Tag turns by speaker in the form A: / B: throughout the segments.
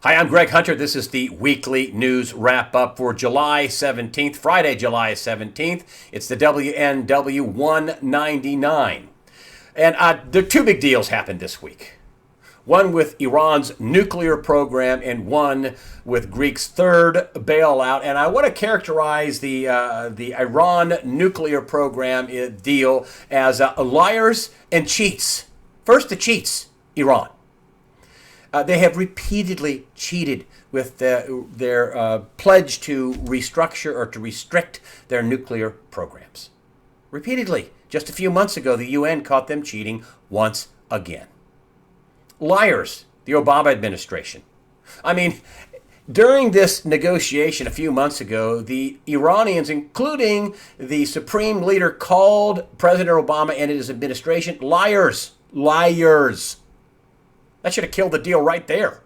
A: Hi, I'm Greg Hunter. This is the weekly news wrap up for July 17th, Friday, July 17th. It's the WNW 199. And there are two big deals happened this week. One with Iran's nuclear program and one with Greece's third bailout. And I want to characterize the Iran nuclear program deal as liars and cheats. First, the cheats, Iran. They have repeatedly cheated with their pledge to restructure or to restrict their nuclear programs. Repeatedly. Just a few months ago, the UN caught them cheating once again. Liars, the Obama administration. I mean, during this negotiation a few months ago, the Iranians, including the supreme leader, called President Obama and his administration liars. Liars. That should have killed the deal right there.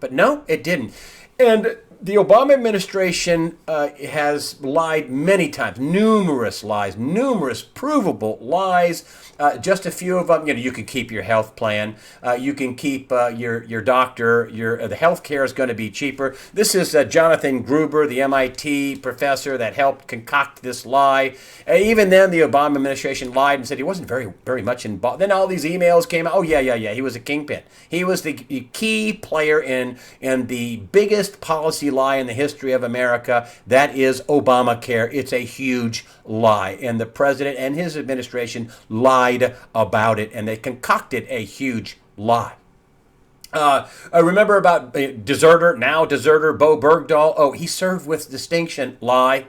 A: But no, it didn't. And the Obama administration has lied many times, numerous lies, numerous provable lies. Just a few of them. You can keep your health plan. You can keep your doctor. The health care is going to be cheaper. This is Jonathan Gruber, the MIT professor that helped concoct this lie. Even then, the Obama administration lied and said he wasn't very much involved. Then all these emails came out. Oh, yeah. He was a kingpin. He was the key player in the biggest policy lie in the history of America. That is Obamacare. It's a huge lie. And the president and his administration lied about it, and they concocted a huge lie. I remember about deserter Bo Bergdahl. Oh, he served with distinction. Lie.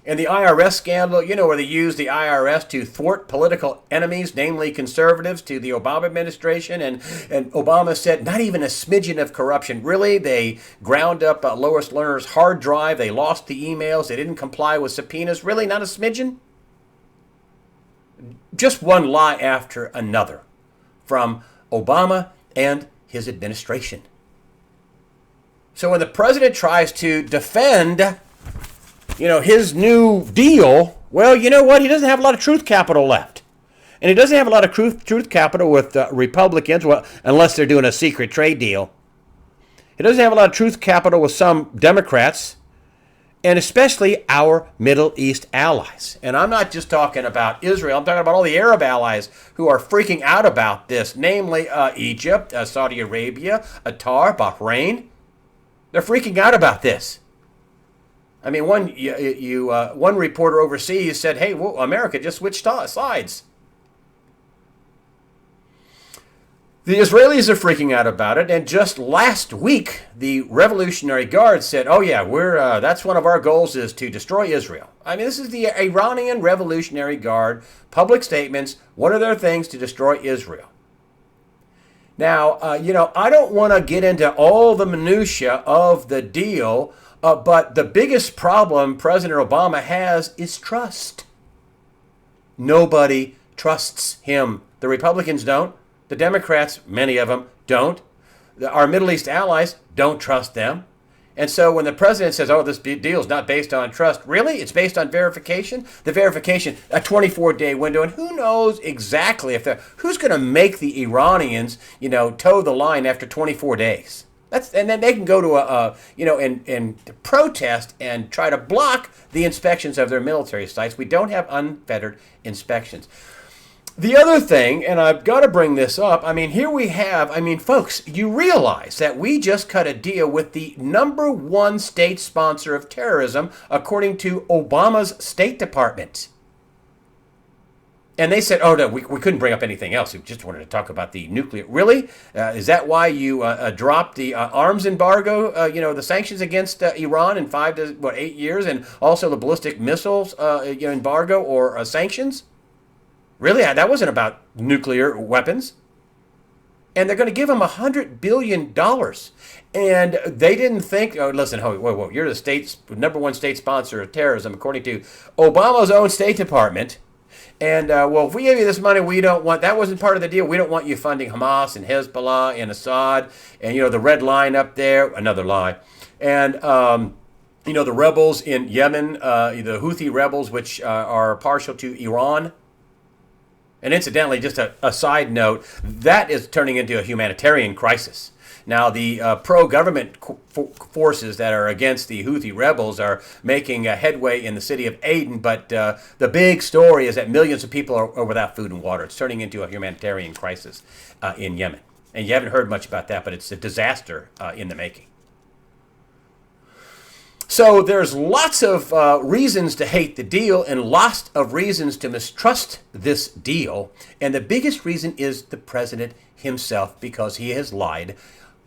A: And the IRS scandal, where they used the IRS to thwart political enemies, namely conservatives, to the Obama administration. And Obama said, not even a smidgen of corruption. Really? They ground up Lois Lerner's hard drive. They lost the emails. They didn't comply with subpoenas. Really? Not a smidgen? Just one lie after another from Obama and his administration. So when the president tries to defend his new deal, well, you know what? He doesn't have a lot of truth capital left. And he doesn't have a lot of truth capital with Republicans, well, unless they're doing a secret trade deal. He doesn't have a lot of truth capital with some Democrats, and especially our Middle East allies. And I'm not just talking about Israel. I'm talking about all the Arab allies who are freaking out about this, namely Egypt, Saudi Arabia, Qatar, Bahrain. They're freaking out about this. I mean, one reporter overseas said, hey, well, America just switched sides. The Israelis are freaking out about it, and just last week, the Revolutionary Guard said, oh yeah, that's one of our goals is to destroy Israel. I mean, this is the Iranian Revolutionary Guard, public statements, one of their things to destroy Israel. Now, I don't want to get into all the minutia of the deal, but the biggest problem President Obama has is trust. Nobody trusts him. The Republicans don't. The Democrats, many of them, don't. Our Middle East allies don't trust them. And so when the president says, oh, this deal is not based on trust, really? It's based on verification? The verification, a 24-day window, and who knows exactly who's going to make the Iranians, toe the line after 24 days? And then they can go to and protest and try to block the inspections of their military sites. We don't have unfettered inspections. The other thing, and I've got to bring this up, here we have, folks, you realize that we just cut a deal with the number one state sponsor of terrorism, according to Obama's State Department. And they said, oh, no, we couldn't bring up anything else. We just wanted to talk about the nuclear. Really? Is that why you dropped the arms embargo, the sanctions against Iran in 5 to 8 years, and also the ballistic missiles embargo or sanctions? Really? That wasn't about nuclear weapons. And they're going to give him $100 billion. And they didn't think, oh, listen, whoa, you're the number one state sponsor of terrorism, according to Obama's own State Department. And, if we give you this money, that wasn't part of the deal. We don't want you funding Hamas and Hezbollah and Assad and, the red line up there, another lie. And, the rebels in Yemen, the Houthi rebels, which are partial to Iran. And incidentally, just a side note, that is turning into a humanitarian crisis. Now, the pro-government forces that are against the Houthi rebels are making a headway in the city of Aden, but the big story is that millions of people are without food and water. It's turning into a humanitarian crisis in Yemen. And you haven't heard much about that, but it's a disaster in the making. So there's lots of reasons to hate the deal and lots of reasons to mistrust this deal. And the biggest reason is the president himself, because he has lied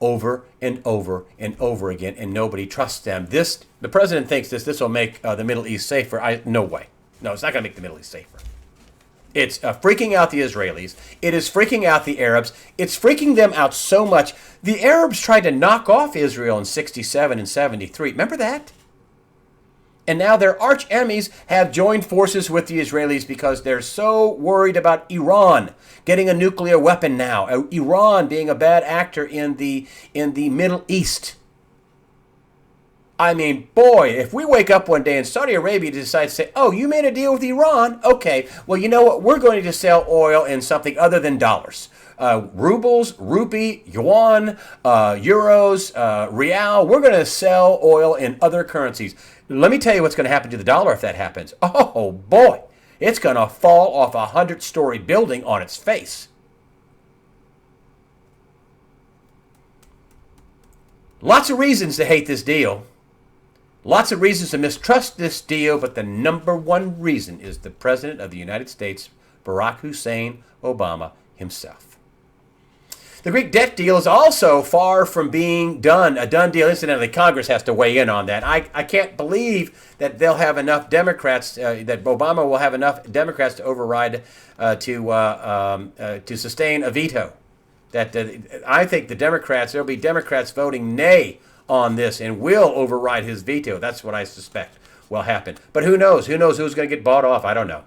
A: over and over and over again, and nobody trusts them. The president thinks this will make the Middle East safer. No way. No, it's not going to make the Middle East safer. It's freaking out the Israelis. It is freaking out the Arabs. It's freaking them out so much. The Arabs tried to knock off Israel in 67 and 73. Remember that? And now their arch enemies have joined forces with the Israelis because they're so worried about Iran getting a nuclear weapon now. Iran being a bad actor in the Middle East. I mean, boy, if we wake up one day and Saudi Arabia decides to say, oh, you made a deal with Iran? Okay, well, you know what? We're going to sell oil in something other than dollars. Rubles, rupee, yuan, euros, rial. We're going to sell oil in other currencies. Let me tell you what's going to happen to the dollar if that happens. Oh, boy, it's going to fall off a 100-story building on its face. Lots of reasons to hate this deal. Lots of reasons to mistrust this deal, but the number one reason is the President of the United States, Barack Hussein Obama himself. The Greek debt deal is also far from being done, a done deal. Incidentally, Congress has to weigh in on that. I can't believe that they'll have enough Democrats, that Obama will have enough Democrats to override, to sustain a veto. I think there'll be Democrats voting nay on this and will override his veto. That's what I suspect will happen. But who knows? Who knows who's going to get bought off? I don't know.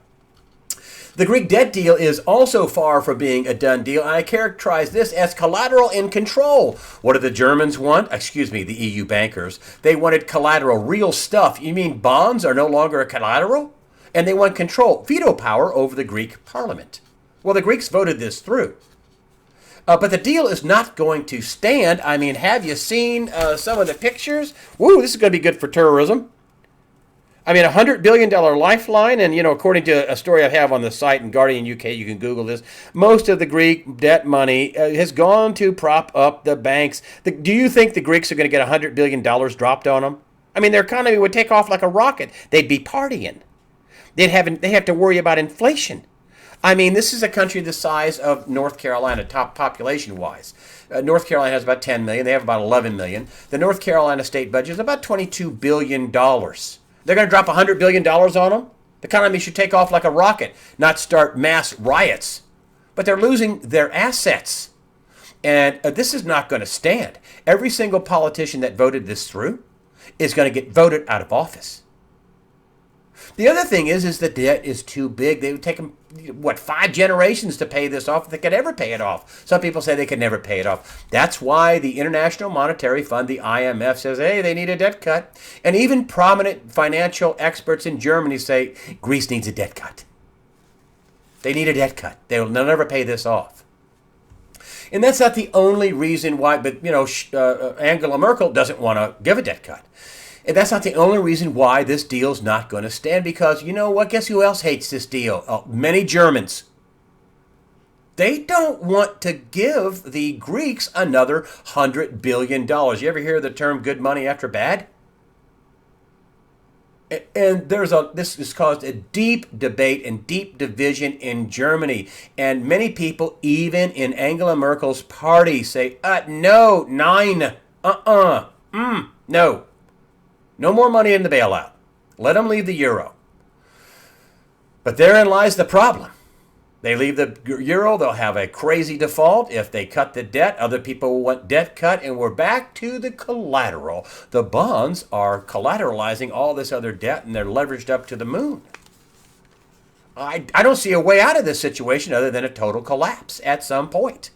A: The Greek debt deal is also far from being a done deal. I characterize this as collateral in control. What do the Germans want? Excuse me, the EU bankers. They wanted collateral, real stuff. You mean bonds are no longer a collateral? And they want control, veto power over the Greek parliament. Well, the Greeks voted this through. But the deal is not going to stand. I mean, have you seen some of the pictures? Woo, this is going to be good for terrorism. I mean, $100 billion lifeline, and, according to a story I have on the site in Guardian UK, you can Google this, most of the Greek debt money has gone to prop up the banks. Do you think the Greeks are going to get $100 billion dropped on them? I mean, their economy would take off like a rocket. They'd be partying. They have to worry about inflation. I mean, this is a country the size of North Carolina, top population-wise. North Carolina has about 10 million. They have about 11 million. The North Carolina state budget is about $22 billion. They're going to drop $100 billion on them? The economy should take off like a rocket, not start mass riots. But they're losing their assets. And this is not going to stand. Every single politician that voted this through is going to get voted out of office. The other thing is the debt is too big. They would take them, 5 generations to pay this off if they could ever pay it off. Some people say they could never pay it off. That's why the International Monetary Fund, the IMF, says, hey, they need a debt cut. And even prominent financial experts in Germany say Greece needs a debt cut. They need a debt cut. They'll never pay this off. And that's not the only reason why, but, Angela Merkel doesn't want to give a debt cut. And that's not the only reason why this deal's not going to stand, because you know what? Guess who else hates this deal? Many Germans. They don't want to give the Greeks another $100 billion. You ever hear the term good money after bad? And this has caused a deep debate and deep division in Germany. And many people, even in Angela Merkel's party, say, no, nine, no. No more money in the bailout. Let them leave the euro. But therein lies the problem. They leave the euro, they'll have a crazy default. If they cut the debt, other people will want debt cut, and we're back to the collateral. The bonds are collateralizing all this other debt, and they're leveraged up to the moon. I don't see a way out of this situation other than a total collapse at some point.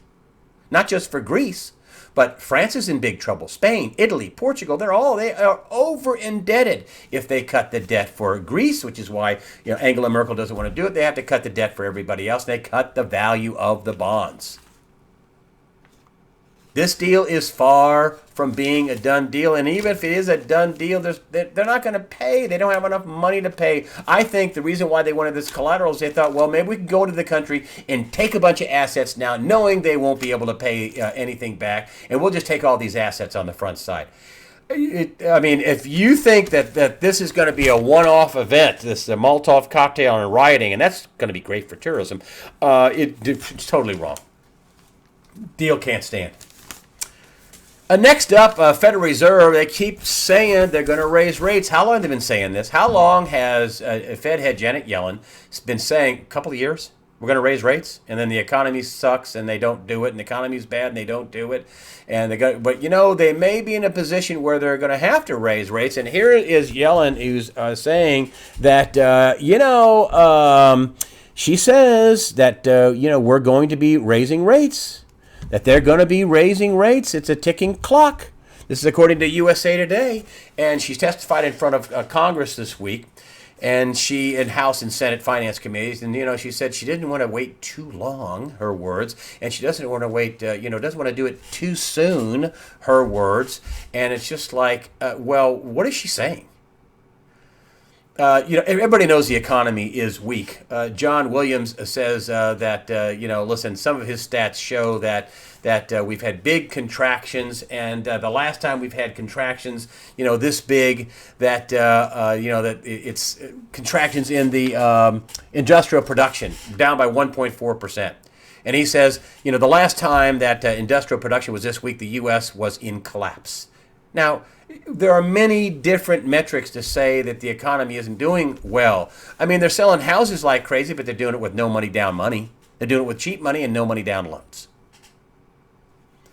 A: Not just for Greece, but France is in big trouble. Spain, Italy, Portugal, they are over indebted if they cut the debt for Greece, which is why Angela Merkel doesn't want to do it. They have to cut the debt for everybody else. They cut the value of the bonds. This deal is far from being a done deal, and even if it is a done deal, they're not going to pay. They don't have enough money to pay. I think the reason why they wanted this collateral is they thought, well, maybe we can go into the country and take a bunch of assets now, knowing they won't be able to pay anything back, and we'll just take all these assets on the front side. If you think that this is going to be a one-off event, this Molotov cocktail and rioting, and that's going to be great for tourism, it's totally wrong. Deal can't stand. Next up, Federal Reserve, they keep saying they're going to raise rates. How long have they been saying this? How long has Fed head Janet Yellen been saying? A couple of years? We're going to raise rates, and then the economy sucks, and they don't do it, and the economy's bad, and they don't do it. But they may be in a position where they're going to have to raise rates. And here is Yellen, who's saying that, she says that, we're going to be raising rates. That they're going to be raising rates. It's a ticking clock. This is according to USA Today. And she's testified in front of Congress this week. And she in House and Senate Finance Committees. And, she said she didn't want to wait too long, her words. And she doesn't want to wait, doesn't want to do it too soon, her words. And it's just like, what is she saying? Everybody knows the economy is weak. John Williams says that, listen, some of his stats show that we've had big contractions, and the last time we've had contractions, this big, that it's contractions in the industrial production, down by 1.4%. And he says, the last time that industrial production was this weak, the U.S. was in collapse. Now, there are many different metrics to say that the economy isn't doing well. They're selling houses like crazy, but they're doing it with no money down money. They're doing it with cheap money and no money down loans.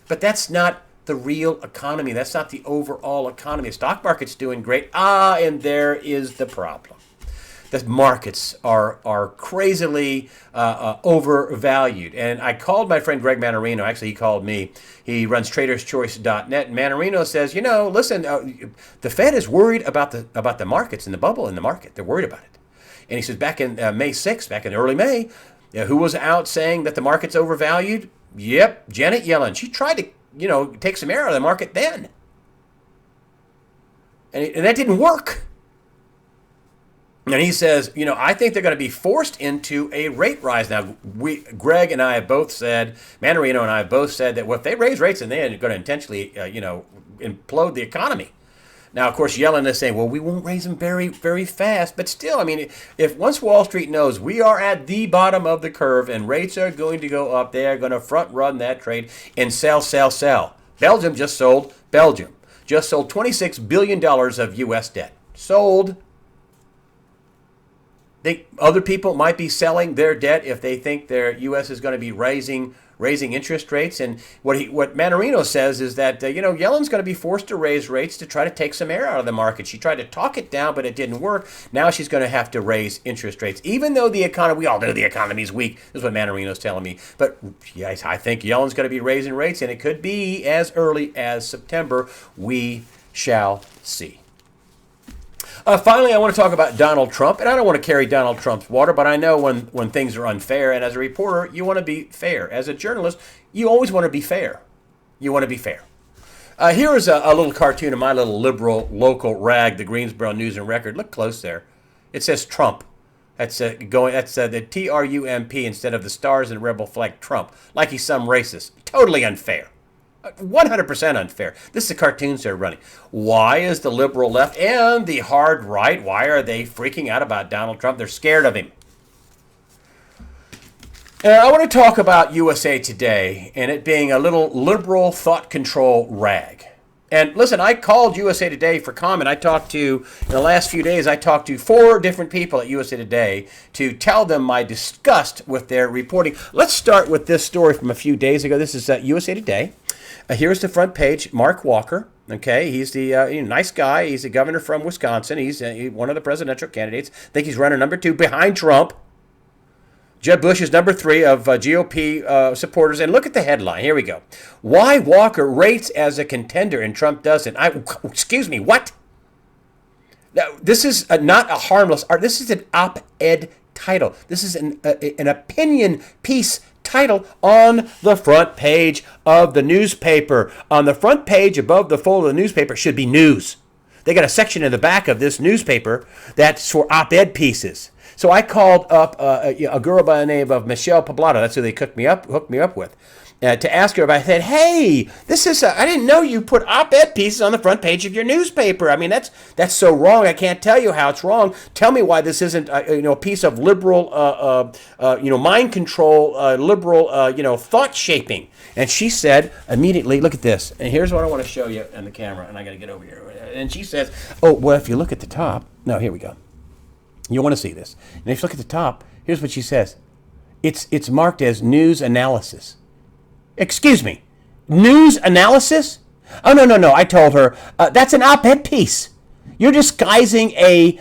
A: But that's not the real economy. That's not the overall economy. The stock market's doing great. And there is the problem. The markets are crazily overvalued. And I called my friend Greg Manarino. Actually, he called me. He runs traderschoice.net. And Manarino says, listen, the Fed is worried about the markets and the bubble in the market. They're worried about it. And he says back in May 6th, back in early May, who was out saying that the market's overvalued? Yep, Janet Yellen. She tried to, take some air out of the market then. And that didn't work. And he says, I think they're going to be forced into a rate rise. Now, Greg and I have both said, Manarino and I have both said that if they raise rates, then they're going to intentionally, implode the economy. Now, of course, Yellen is saying, well, we won't raise them very, very fast. But still, if once Wall Street knows we are at the bottom of the curve and rates are going to go up, they are going to front run that trade and sell. Belgium just sold $26 billion of U.S. debt. Sold. Other people might be selling their debt if they think their U.S. is going to be raising interest rates. And what Manarino says is that, Yellen's going to be forced to raise rates to try to take some air out of the market. She tried to talk it down, but it didn't work. Now she's going to have to raise interest rates. Even though we all know the economy's weak. This is what Manarino's telling me. But yes, I think Yellen's going to be raising rates, and it could be as early as September. We shall see. Finally, I want to talk about Donald Trump, and I don't want to carry Donald Trump's water, but I know when things are unfair, and as a reporter, you want to be fair. As a journalist, you always want to be fair. Here is a little cartoon of my little liberal local rag, the Greensboro News and Record. Look close there. It says Trump. That's the TRUMP instead of the stars and rebel flag Trump, like he's some racist. Totally unfair. 100% unfair. This is the cartoons they're running. Why is the liberal left and the hard right, why are they freaking out about Donald Trump? They're scared of him. I want to talk about USA Today and it being a little liberal thought control rag. And listen, I called USA Today for comment. In the last few days, I talked to 4 different people at USA Today to tell them my disgust with their reporting. Let's start with this story from a few days ago. This is USA Today. Here's the front page. Mark Walker. Okay, he's the nice guy. He's a governor from Wisconsin. He's one of the presidential candidates. I think he's running number 2 behind Trump. Jeb Bush is number 3 of GOP supporters. And look at the headline. Here we go. Why Walker rates as a contender and Trump doesn't. Excuse me, what? Now, this is not a harmless art. This is an op-ed title. This is an opinion piece title on the front page of the newspaper. On the front page above the fold of the newspaper should be news. They got a section in the back of this newspaper that's for op-ed pieces. So I called up a girl by the name of Michelle Poblado. That's who they hooked me up with. To ask her about. I said, "Hey, this is I didn't know you put op-ed pieces on the front page of your newspaper. I mean, that's so wrong. I can't tell you how it's wrong. Tell me why this isn't a piece of liberal mind control, liberal thought shaping." And she said immediately, "Look at this." And here's what I want to show you on the camera. And I got to get over here. And she says, "Oh, well, if you look at the top, no, here we go. You want to see this. And if you look at the top, here's what she says. It's marked as news analysis." Excuse me, news analysis? Oh, no. I told her, that's an op-ed piece. You're disguising a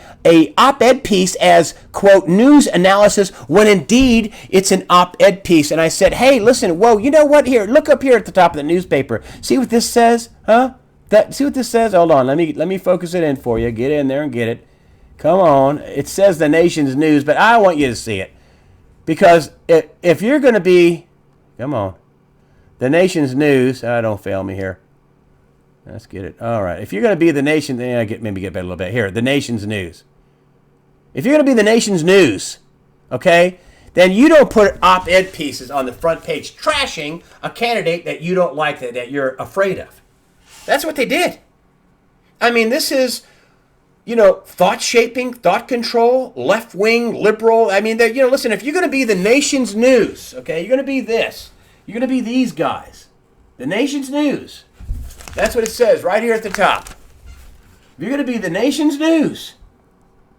A: op-ed piece as, quote, news analysis, when indeed it's an op-ed piece. And I said, "Hey, listen, whoa, you know what? Here, look up here at the top of the newspaper. See what this says? Huh? See what this says? Hold on, let me focus it in for you. Get in there and get it. Come on. It says the nation's news, but I want you to see it. Because if you're going to be, come on, the nation's news. Don't fail me here. Let's get it. All right. If you're going to be the nation, maybe get better a little bit here. The nation's news. If you're going to be the nation's news, okay, then you don't put op-ed pieces on the front page trashing a candidate that you don't like, that you're afraid of. That's what they did. I mean, this is, thought shaping, thought control, left wing, liberal. I mean, listen. If you're going to be the nation's news, okay, you're going to be this. You're going to be these guys. The nation's news. That's what it says right here at the top. If you're going to be the nation's news,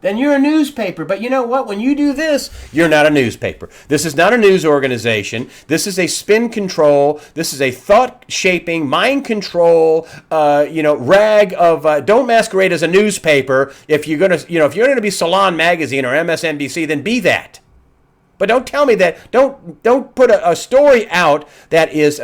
A: then you're a newspaper. But you know what? When you do this, you're not a newspaper. This is not a news organization. This is a spin control. This is a thought-shaping, mind control, rag of don't masquerade as a newspaper. If you're going to be Salon Magazine or MSNBC, then be that. But don't tell me that. Don't put a story out that is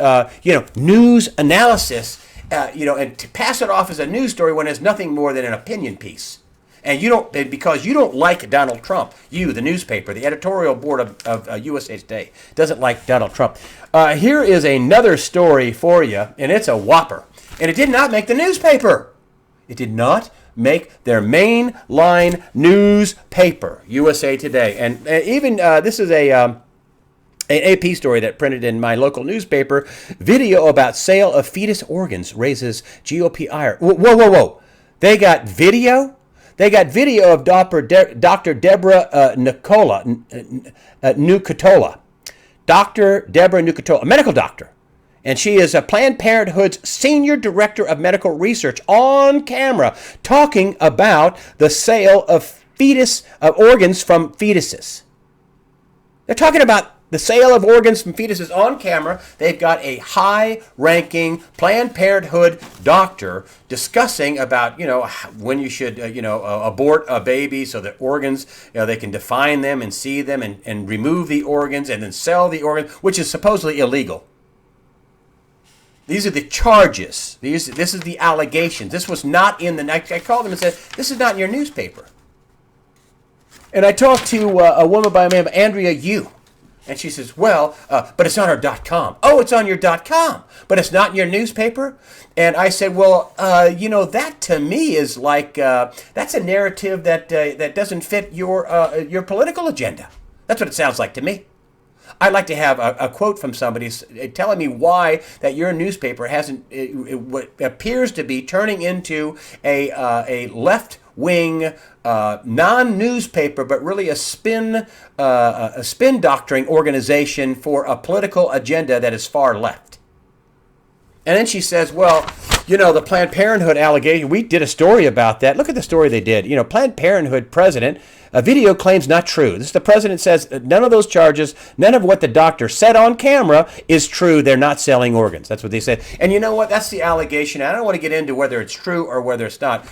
A: news analysis, and to pass it off as a news story when it's nothing more than an opinion piece. And because you don't like Donald Trump, the newspaper, the editorial board of USA Today doesn't like Donald Trump. Here is another story for you, and it's a whopper. And it did not make the newspaper. It did not make their mainline newspaper, USA Today. And even this is an AP story that printed in my local newspaper. Video about sale of fetus organs raises GOP ire. Whoa. They got video? They got video of Dr. Deborah Nucatola. Dr. Deborah Nucatola, a medical doctor. And she is a Planned Parenthood's senior director of medical research on camera talking about the sale of organs from fetuses. They're talking about the sale of organs from fetuses on camera. They've got a high-ranking Planned Parenthood doctor discussing about, when you should, abort a baby so that organs, they can define them and see them and remove the organs and then sell the organs, which is supposedly illegal. These are the charges. This is the allegations. This was not in the... I called them and said, this is not in your newspaper. And I talked to a woman by the name of Andrea Yu. And she says, well, but it's on our .com. Oh, it's on your .com, but it's not in your newspaper? And I said, well, that to me is like, that's a narrative that doesn't fit your political agenda. That's what it sounds like to me. I'd like to have a quote from somebody telling me why that your newspaper hasn't, what appears to be turning into a left-wing non-newspaper, but really a spin doctoring organization for a political agenda that is far left. And then she says, well, the Planned Parenthood allegation, we did a story about that. Look at the story they did. Planned Parenthood president, a video claims not true. The president says none of those charges, none of what the doctor said on camera is true. They're not selling organs. That's what they said. And you know what? That's the allegation. I don't want to get into whether it's true or whether it's not,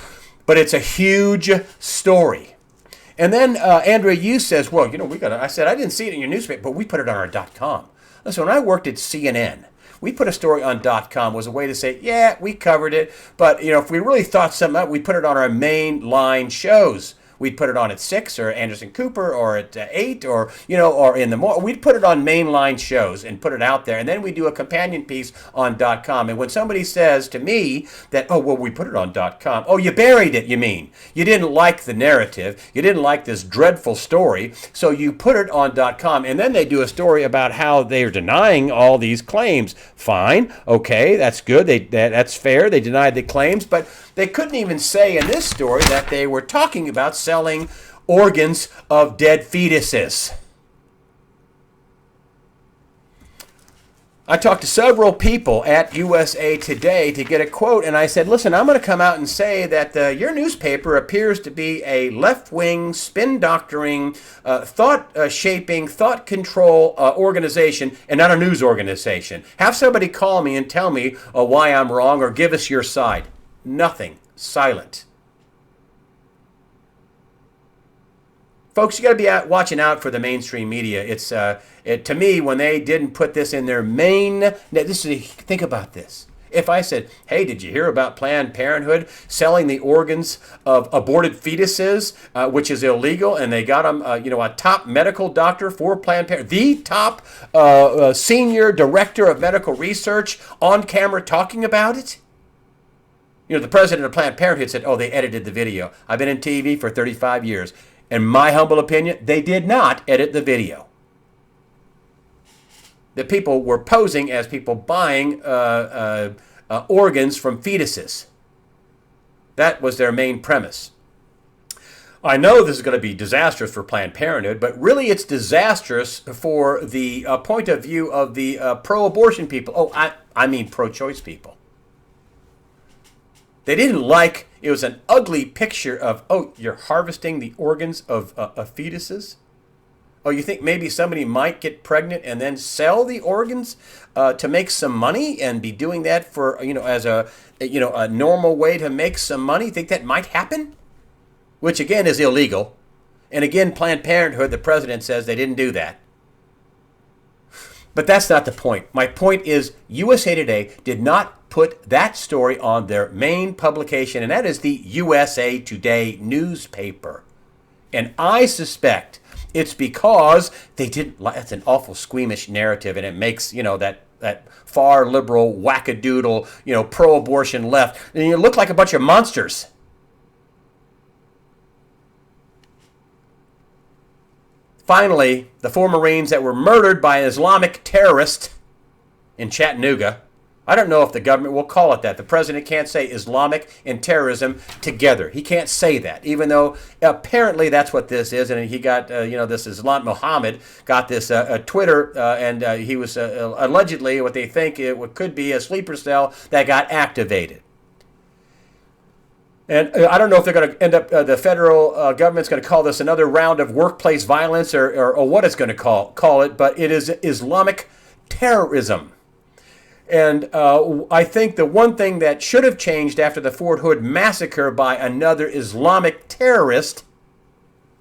A: but it's a huge story. And then Andrea Yu says, well, I said, I didn't see it in your newspaper, but we put it on our .com. Listen, when I worked at CNN, we put a story on .com was a way to say, yeah, we covered it. But, if we really thought something up, we put it on our main line shows. We'd put it on at 6 or Anderson Cooper or at 8 or, or in the morning. We'd put it on mainline shows and put it out there. And then we do a companion piece on .com. And when somebody says to me that, oh, well, we put it on .com. Oh, you buried it, you mean. You didn't like the narrative. You didn't like this dreadful story. So you put it on .com. And then they do a story about how they're denying all these claims. Fine. Okay, that's good. That's fair. They denied the claims. But they couldn't even say in this story that they were talking about selling organs of dead fetuses. I talked to several people at USA Today to get a quote, and I said, listen, I'm going to come out and say that your newspaper appears to be a left-wing, spin-doctoring, thought-shaping, thought control organization and not a news organization. Have somebody call me and tell me why I'm wrong or give us your side. Nothing. Silent. Folks, you got to be watching out for the mainstream media. It's to me, when they didn't put this in their main. Think about this. If I said, "Hey, did you hear about Planned Parenthood selling the organs of aborted fetuses, which is illegal?" And they got them, a top medical doctor for Planned Parenthood, the top senior director of medical research, on camera talking about it. The president of Planned Parenthood said, "Oh, they edited the video. I've been in TV for 35 years." In my humble opinion, they did not edit the video. The people were posing as people buying organs from fetuses. That was their main premise. I know this is going to be disastrous for Planned Parenthood, but really it's disastrous for the point of view of the pro-abortion people. Oh, I mean pro-choice people. They didn't like, it was an ugly picture of, oh, you're harvesting the organs of fetuses? Oh, you think maybe somebody might get pregnant and then sell the organs to make some money and be doing that for, as a normal way to make some money? Think that might happen? Which again is illegal. And again, Planned Parenthood, the president says they didn't do that. But that's not the point. My point is USA Today did not put that story on their main publication, and that is the USA Today newspaper. And I suspect it's because they didn't. That's an awful squeamish narrative, and it makes that far liberal wackadoodle pro-abortion left, and you look like a bunch of monsters. Finally, the 4 Marines that were murdered by an Islamic terrorist in Chattanooga. I don't know if the government will call it that. The president can't say Islamic and terrorism together. He can't say that, even though apparently that's what this is. And he got, this Islam Muhammad got this Twitter, and he was allegedly what they think it could be a sleeper cell that got activated. And I don't know if they're going to end up, the federal government's going to call this another round of workplace violence or what it's going to call it, but it is Islamic terrorism. And I think the one thing that should have changed after the Fort Hood massacre by another Islamic terrorist,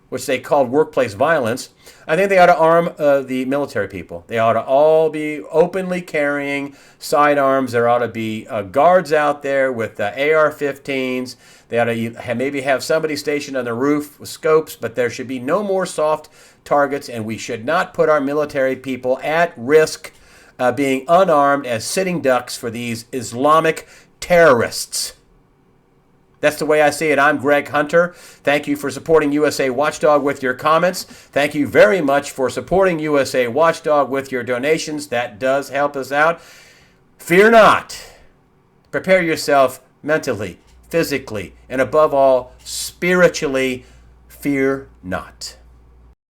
A: which they called workplace violence, I think they ought to arm the military people. They ought to all be openly carrying sidearms. There ought to be guards out there with AR-15s. They ought to maybe have somebody stationed on the roof with scopes, but there should be no more soft targets, and we should not put our military people at risk being unarmed as sitting ducks for these Islamic terrorists. That's the way I see it. I'm Greg Hunter. Thank you for supporting USA Watchdog with your comments. Thank you very much for supporting USA Watchdog with your donations. That does help us out. Fear not. Prepare yourself mentally, physically, and above all, spiritually. Fear not.